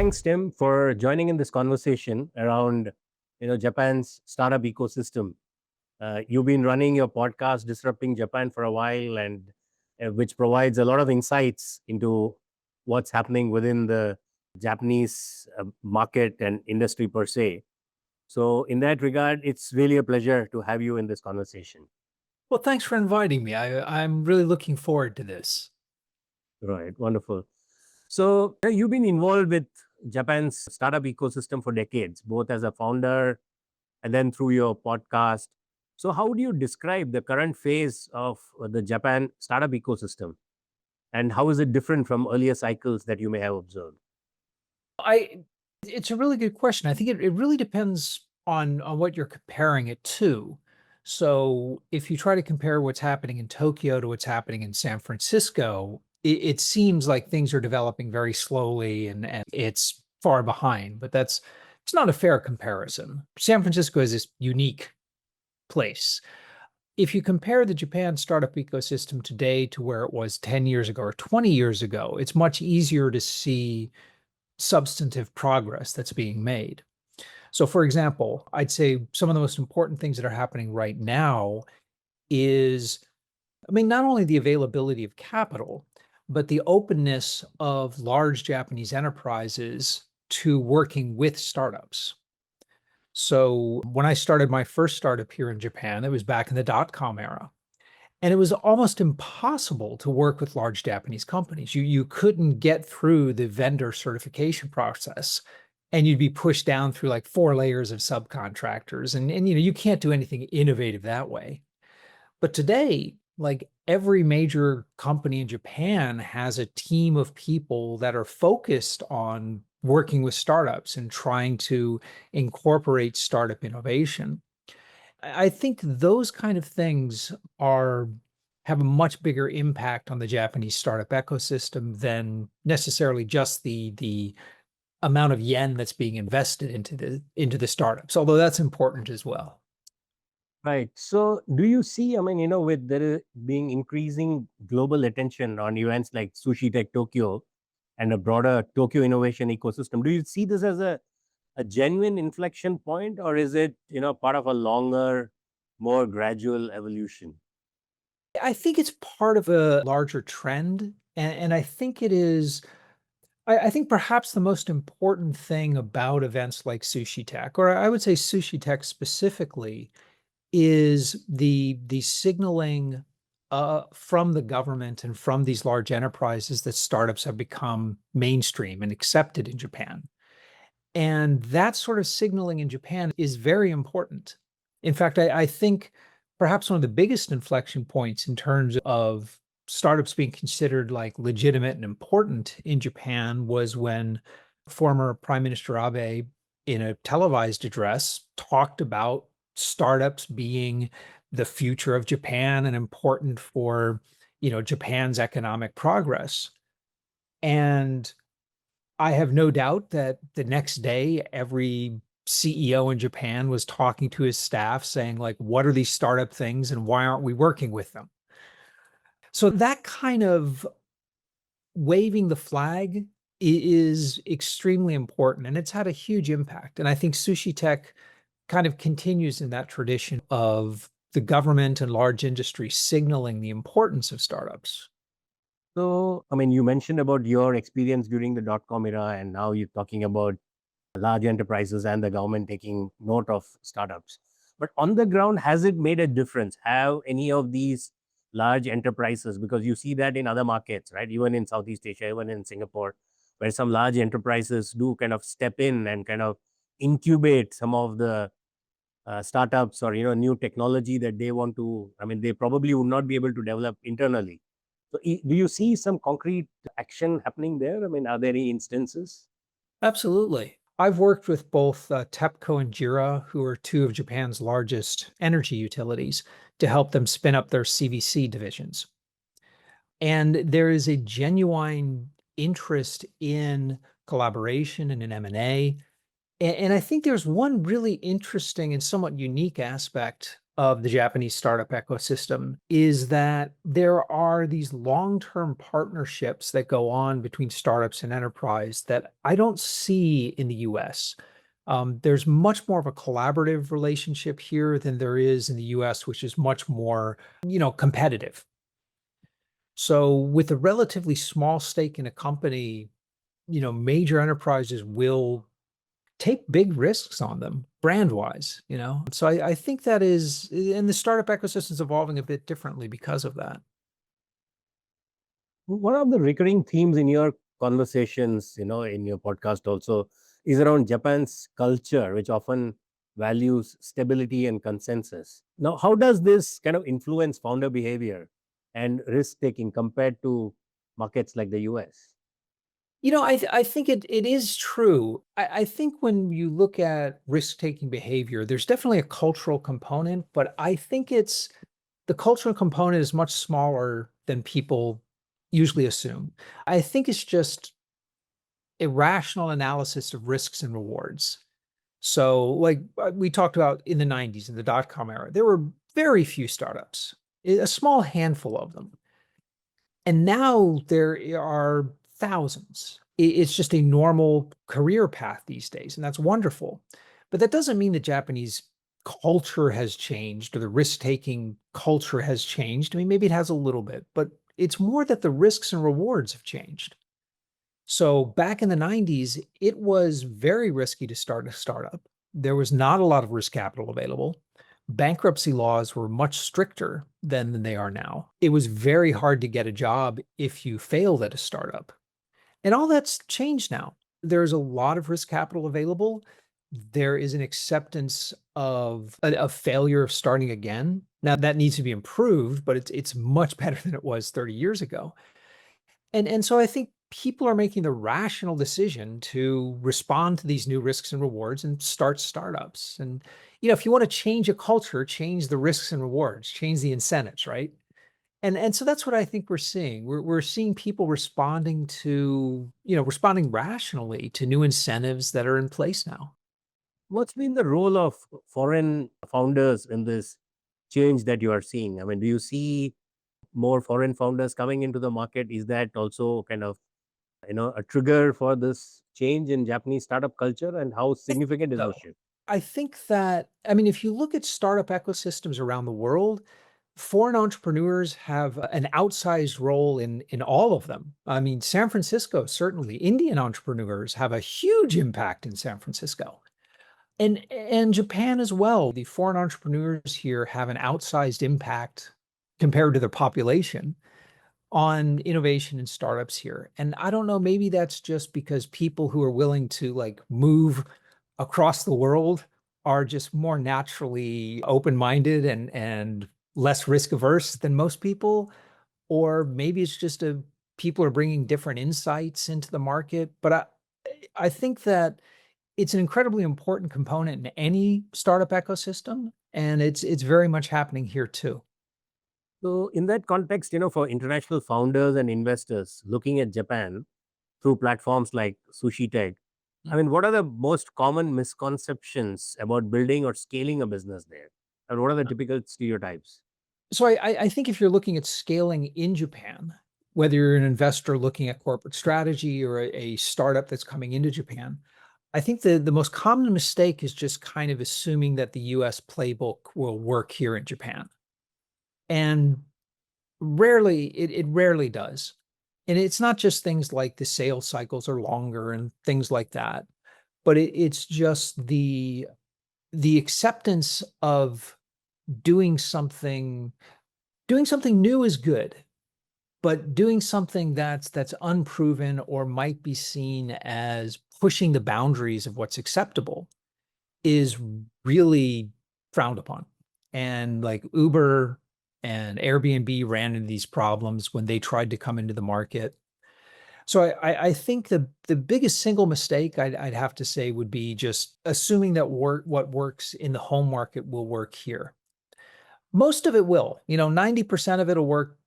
Thanks, Tim, for joining in this conversation around Japan's startup ecosystem. You've been running your podcast, Disrupting Japan, for a while, and which provides a lot of insights into what's happening within the Japanese market and industry per se. So, in that regard, it's really a pleasure to have you in this conversation. Well, thanks for inviting me. I'm really looking forward to this. Right, wonderful. So, you've been involved with Japan's startup ecosystem for decades, both as a founder and then through your podcast. So, how would you describe the current phase of the Japan startup ecosystem, and how is it different from earlier cycles that you may have observed? I It's a really good question. I think it really depends on what you're comparing it to. So if you try to compare what's happening in Tokyo to what's happening in San Francisco, it seems like things are developing very slowly and it's far behind, but it's not a fair comparison. San Francisco is this unique place. If you compare the Japan startup ecosystem today to where it was 10 years ago or 20 years ago, it's much easier to see substantive progress that's being made. So, for example, I'd say some of the most important things that are happening right now is, not only the availability of capital, but the openness of large Japanese enterprises to working with startups. So, when I started my first startup here in Japan, it was back in the dot-com era. And it was almost impossible to work with large Japanese companies. You couldn't get through the vendor certification process, and you'd be pushed down through like 4 layers of subcontractors, and you can't do anything innovative that way. But today, like every major company in Japan has a team of people that are focused on working with startups and trying to incorporate startup innovation. I think those kind of things are have a much bigger impact on the Japanese startup ecosystem than necessarily just the amount of yen that's being invested into the startups, although that's important as well. Right. So, do you see, with there being increasing global attention on events like Sushi Tech Tokyo and a broader Tokyo innovation ecosystem, do you see this as a genuine inflection point, or is it, part of a longer, more gradual evolution? I think it's part of a larger trend, and I think it is. I think perhaps the most important thing about events like Sushi Tech, or I would say Sushi Tech specifically, is the signaling from the government and from these large enterprises that startups have become mainstream and accepted in Japan. And that sort of signaling in Japan is very important. In fact, I think perhaps one of the biggest inflection points in terms of startups being considered like legitimate and important in Japan was when former Prime Minister Abe, in a televised address, talked about startups being the future of Japan and important for, Japan's economic progress. And I have no doubt that the next day, every CEO in Japan was talking to his staff saying, like, what are these startup things and why aren't we working with them? So that kind of waving the flag is extremely important and it's had a huge impact. And I think Sushi Tech kind of continues in that tradition of the government and large industry signaling the importance of startups. So, you mentioned about your experience during the dot-com era, and now you're talking about large enterprises and the government taking note of startups. But on the ground, has it made a difference? Have any of these large enterprises, because you see that in other markets, right? Even in Southeast Asia, even in Singapore, where some large enterprises do kind of step in and kind of incubate some of the startups or new technology that they want to. They probably would not be able to develop internally. So, do you see some concrete action happening there? Are there any instances? Absolutely. I've worked with both TEPCO and JERA, who are two of Japan's largest energy utilities, to help them spin up their CVC divisions. And there is a genuine interest in collaboration and in M&A. And I think there's one really interesting and somewhat unique aspect of the Japanese startup ecosystem is that there are these long-term partnerships that go on between startups and enterprise that I don't see in the US. There's much more of a collaborative relationship here than there is in the US, which is much more, competitive. So with a relatively small stake in a company, major enterprises will take big risks on them brand wise, So I think that is, and the startup ecosystem is evolving a bit differently because of that. One of the recurring themes in your conversations, in your podcast also, is around Japan's culture, which often values stability and consensus. Now, how does this kind of influence founder behavior and risk taking compared to markets like the US? I think it is true. I think when you look at risk-taking behavior, there's definitely a cultural component, but I think the cultural component is much smaller than people usually assume. I think it's just a rational analysis of risks and rewards. So, like we talked about in the 90s, in the dot-com era, there were very few startups, a small handful of them. And now there are thousands. It's just a normal career path these days, and that's wonderful. But that doesn't mean the Japanese culture has changed or the risk-taking culture has changed. I mean, maybe it has a little bit, but it's more that the risks and rewards have changed. So back in the 90s, it was very risky to start a startup. There was not a lot of risk capital available. Bankruptcy laws were much stricter than they are now. It was very hard to get a job if you failed at a startup. And all that's changed now. There's a lot of risk capital available. There is an acceptance of a failure of starting again. Now that needs to be improved, but it's much better than it was 30 years ago. And so I think people are making the rational decision to respond to these new risks and rewards and start startups. And if you want to change a culture, change the risks and rewards, change the incentives, right? And so that's what I think we're seeing. We're seeing people responding rationally to new incentives that are in place now. What's been the role of foreign founders in this change that you are seeing? I mean, do you see more foreign founders coming into the market? Is that also kind of a trigger for this change in Japanese startup culture, and how significant is So this shift? I think that, I mean, if you look at startup ecosystems around the world, foreign entrepreneurs have an outsized role in all of them. I mean, San Francisco, certainly, Indian entrepreneurs have a huge impact in San Francisco. And Japan as well. The foreign entrepreneurs here have an outsized impact compared to their population on innovation and startups here. And I don't know, maybe that's just because people who are willing to like move across the world are just more naturally open-minded and less risk averse than most people, or maybe it's just a people are bringing different insights into the market. But I think that it's an incredibly important component in any startup ecosystem, and it's very much happening here too. So, in that context, for international founders and investors looking at Japan through platforms like Sushi Tech, I mean, what are the most common misconceptions about building or scaling a business there? And what are the typical stereotypes? So I think if you're looking at scaling in Japan, whether you're an investor looking at corporate strategy or a startup that's coming into Japan, I think the most common mistake is just kind of assuming that the US playbook will work here in Japan. And rarely, it rarely does. And it's not just things like the sales cycles are longer and things like that, but it's just the acceptance of doing something doing something new is good, but doing something that's unproven or might be seen as pushing the boundaries of what's acceptable is really frowned upon. And like Uber and Airbnb ran into these problems when they tried to come into the market. So I think the biggest single mistake I'd have to say would be just assuming that what works in the home market will work here. Most of it will. 90% of it'll work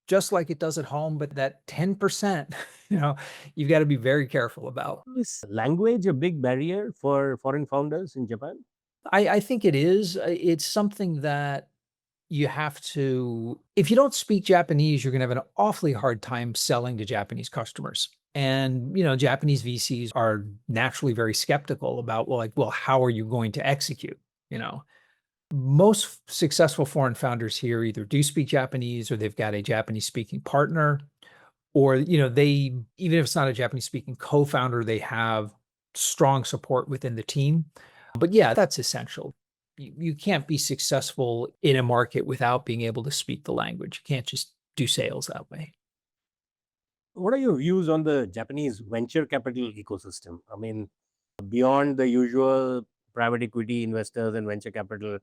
just like it does at home, but that 10%, you've got to be very careful about. Is language a big barrier for foreign founders in Japan? I think it is. It's something that you have to if you don't speak Japanese, you're gonna have an awfully hard time selling to Japanese customers. And, Japanese VCs are naturally very skeptical about, well, how are you going to execute? You know? Most successful foreign founders here either do speak Japanese or they've got a Japanese speaking partner, or, they even if it's not a Japanese speaking co-founder, they have strong support within the team. But yeah, that's essential. You can't be successful in a market without being able to speak the language. You can't just do sales that way. What are your views on the Japanese venture capital ecosystem? I mean, beyond the usual private equity investors and venture capital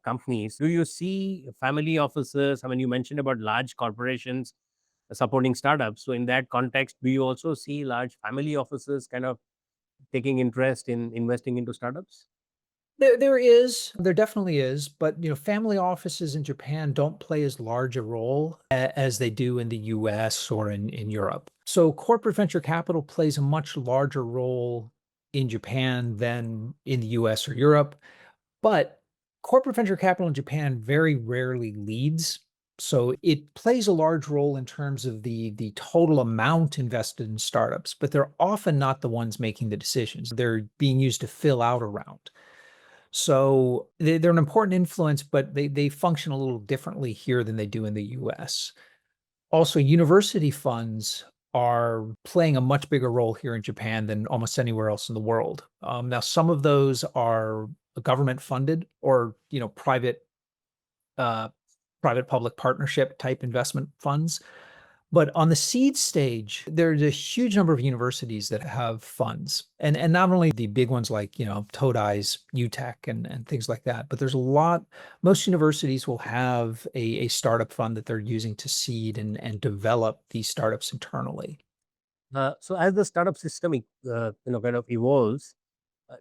companies, do you see family offices? I mean, you mentioned about large corporations supporting startups. So, in that context, do you also see large family offices kind of taking interest in investing into startups? There definitely is, but, family offices in Japan don't play as large a role as they do in the US or in Europe. So corporate venture capital plays a much larger role in Japan than in the US or Europe, but corporate venture capital in Japan very rarely leads. So it plays a large role in terms of the total amount invested in startups, but they're often not the ones making the decisions. They're being used to fill out a round. So they're an important influence, but they function a little differently here than they do in the US. Also, university funds are playing a much bigger role here in Japan than almost anywhere else in the world. Now, some of those are government funded or uh, private public partnership type investment funds. But on the seed stage, there's a huge number of universities that have funds, and not only the big ones like, Todai's, UTech, and things like that, but there's a lot most universities will have a startup fund that they're using to seed and develop these startups internally. So, as the startup system, kind of evolves,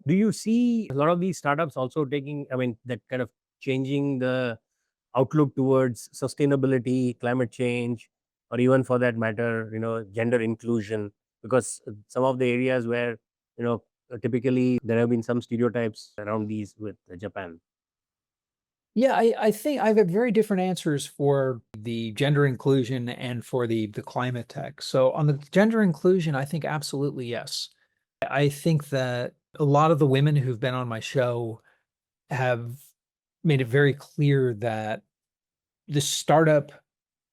do you see a lot of these startups also taking, I mean, that kind of changing the outlook towards sustainability, climate change, or even for that matter, gender inclusion? Because some of the areas where, typically there have been some stereotypes around these with Japan. Yeah, I think I've had very different answers for the gender inclusion and for the climate tech. So on the gender inclusion, I think absolutely yes. I think that a lot of the women who've been on my show have made it very clear that the startup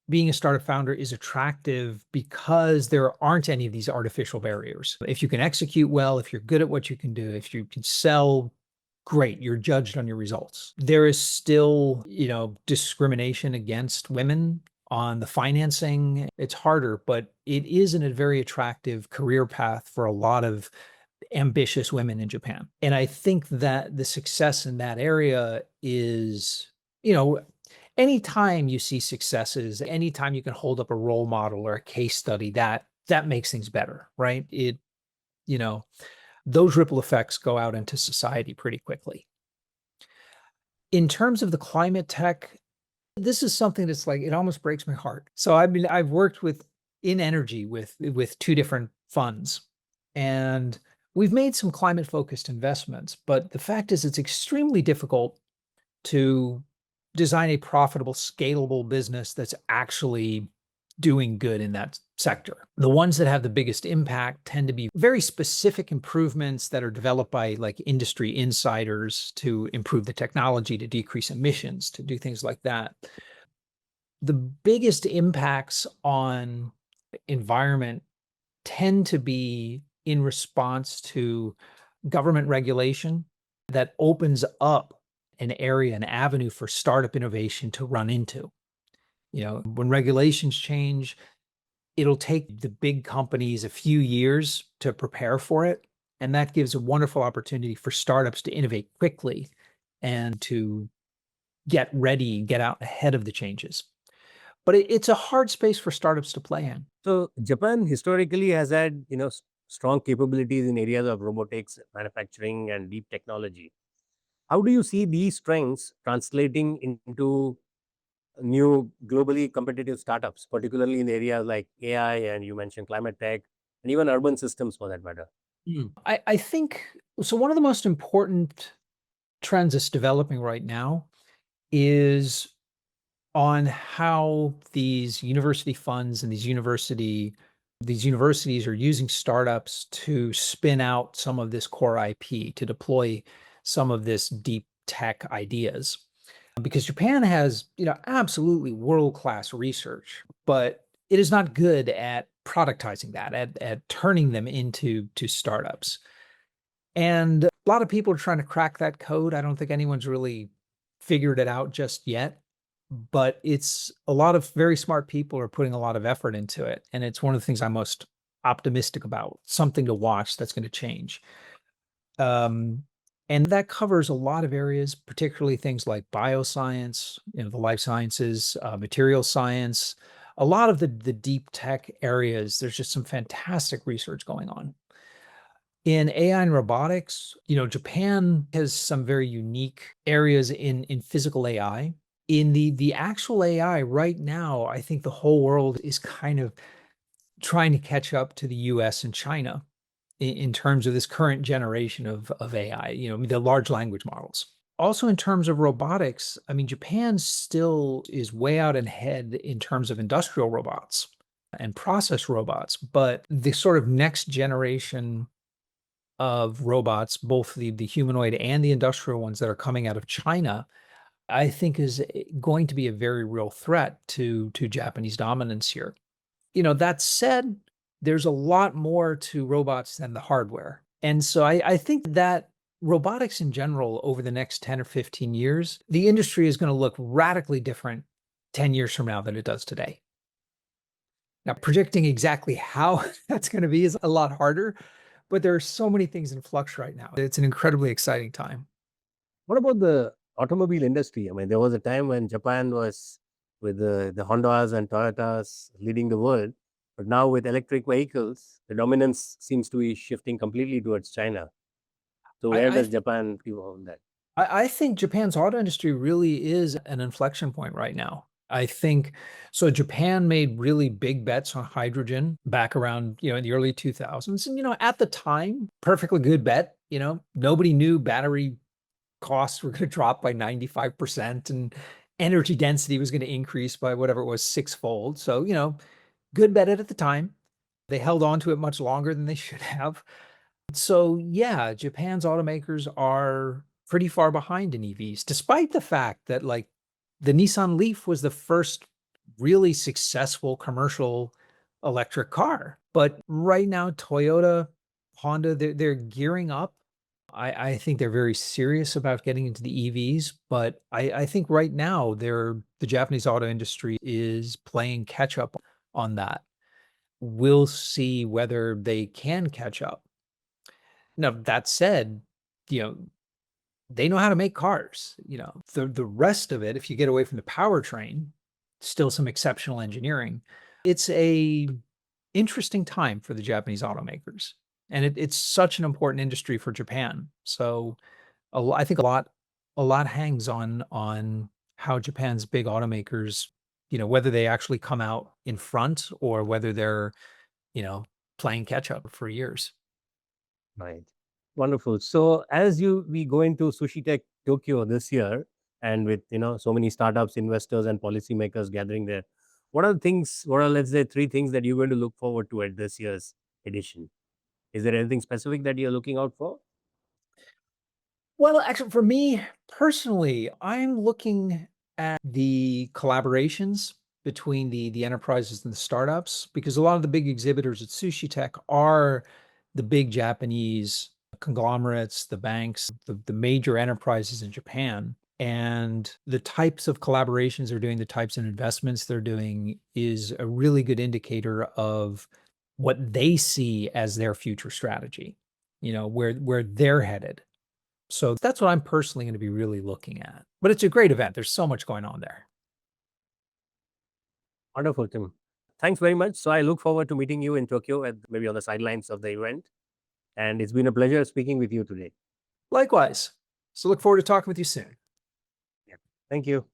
being a startup founder is attractive because there aren't any of these artificial barriers. If you can execute well, if you're good at what you can do, if you can sell, great, you're judged on your results. There is still, discrimination against women on the financing. It's harder, but it isn't a very attractive career path for a lot of ambitious women in Japan. And I think that the success in that area is, you know, anytime you see successes, anytime you can hold up a role model or a case study, that makes things better, right? You know, those ripple effects go out into society pretty quickly. In terms of the climate tech, this is something that's like it almost breaks my heart. So I've worked with in energy with two different funds, and we've made some climate focused investments, but the fact is it's extremely difficult to design a profitable, scalable business that's actually doing good in that sector. The ones that have the biggest impact tend to be very specific improvements that are developed by like industry insiders to improve the technology, to decrease emissions, to do things like that. The biggest impacts on environment tend to be in response to government regulation that opens up an area, an avenue for startup innovation to run into. When regulations change, it'll take the big companies a few years to prepare for it. And that gives a wonderful opportunity for startups to innovate quickly and to get ready, get out ahead of the changes. But it's a hard space for startups to play in. So, Japan historically has had, strong capabilities in areas of robotics, manufacturing, and deep technology. How do you see these strengths translating into new globally competitive startups, particularly in areas like AI and you mentioned climate tech and even urban systems for that matter? I think so. One of the most important trends that's developing right now is on how these university funds and these universities are using startups to spin out some of this core IP, to deploy some of this deep tech ideas. Because Japan has, absolutely world-class research, but it is not good at productizing that, at turning them into startups. And a lot of people are trying to crack that code. I don't think anyone's really figured it out just yet, but it's a lot of very smart people are putting a lot of effort into it. And it's one of the things I'm most optimistic about, something to watch that's going to change. Um, and that covers a lot of areas, particularly things like bioscience, the life sciences, material science, a lot of the deep tech areas. There's just some fantastic research going on. In AI and robotics, Japan has some very unique areas in physical AI. In the actual AI right now, I think the whole world is kind of trying to catch up to the US and China in terms of this current generation of AI, the large language models. Also, in terms of robotics, I mean, Japan still is way out ahead in terms of industrial robots and process robots, but the sort of next generation of robots, both the humanoid and the industrial ones that are coming out of China, I think is going to be a very real threat to Japanese dominance here. That said, there's a lot more to robots than the hardware. And so I think that robotics in general, over the next 10 or 15 years, the industry is going to look radically different 10 years from now than it does today. Now, predicting exactly how that's going to be is a lot harder, but there are so many things in flux right now. It's an incredibly exciting time. What about the automobile industry? I mean, there was a time when Japan was with the Hondas and Toyotas leading the world, but now with electric vehicles, the dominance seems to be shifting completely towards China. So I, where I does think Japan view on that? I think Japan's auto industry really is an inflection point right now. I think so. Japan made really big bets on hydrogen back around, in the early 2000s. And, at the time, perfectly good bet. Nobody knew battery costs were going to drop by 95% and energy density was going to increase by whatever it was, sixfold. So, good bet at the time. They held on to it much longer than they should have. So, yeah, Japan's automakers are pretty far behind in EVs, despite the fact that, like, the Nissan Leaf was the first really successful commercial electric car. But right now, Toyota, Honda, they're gearing up. I think they're very serious about getting into the EVs, but I think right now the Japanese auto industry is playing catch up on that. We'll see whether they can catch up. Now, that said, you know, they know how to make cars. The rest of it, if you get away from the powertrain, still some exceptional engineering. It's a interesting time for the Japanese automakers, and it's such an important industry for Japan. So I think a lot hangs on how Japan's big automakers, whether they actually come out in front or whether they're, you know, playing catch up for years. Right. Wonderful. So as we go into Sushi Tech Tokyo this year, and with so many startups, investors, and policymakers gathering there, what are the things? What are, let's say, three things that you're going to look forward to at this year's edition? Is there anything specific that you're looking out for? Well, actually, for me personally, I'm looking at the collaborations between the enterprises and the startups because a lot of the big exhibitors at Sushi Tech are the big Japanese conglomerates, the banks, the major enterprises in Japan. And the types of collaborations they're doing, the types of investments they're doing is a really good indicator of what they see as their future strategy, where they're headed. So that's what I'm personally going to be really looking at. But it's a great event. There's so much going on there. Wonderful, Tim. Thanks very much. So I look forward to meeting you in Tokyo, at maybe on the sidelines of the event. And it's been a pleasure speaking with you today. Likewise. So look forward to talking with you soon. Yeah. Thank you.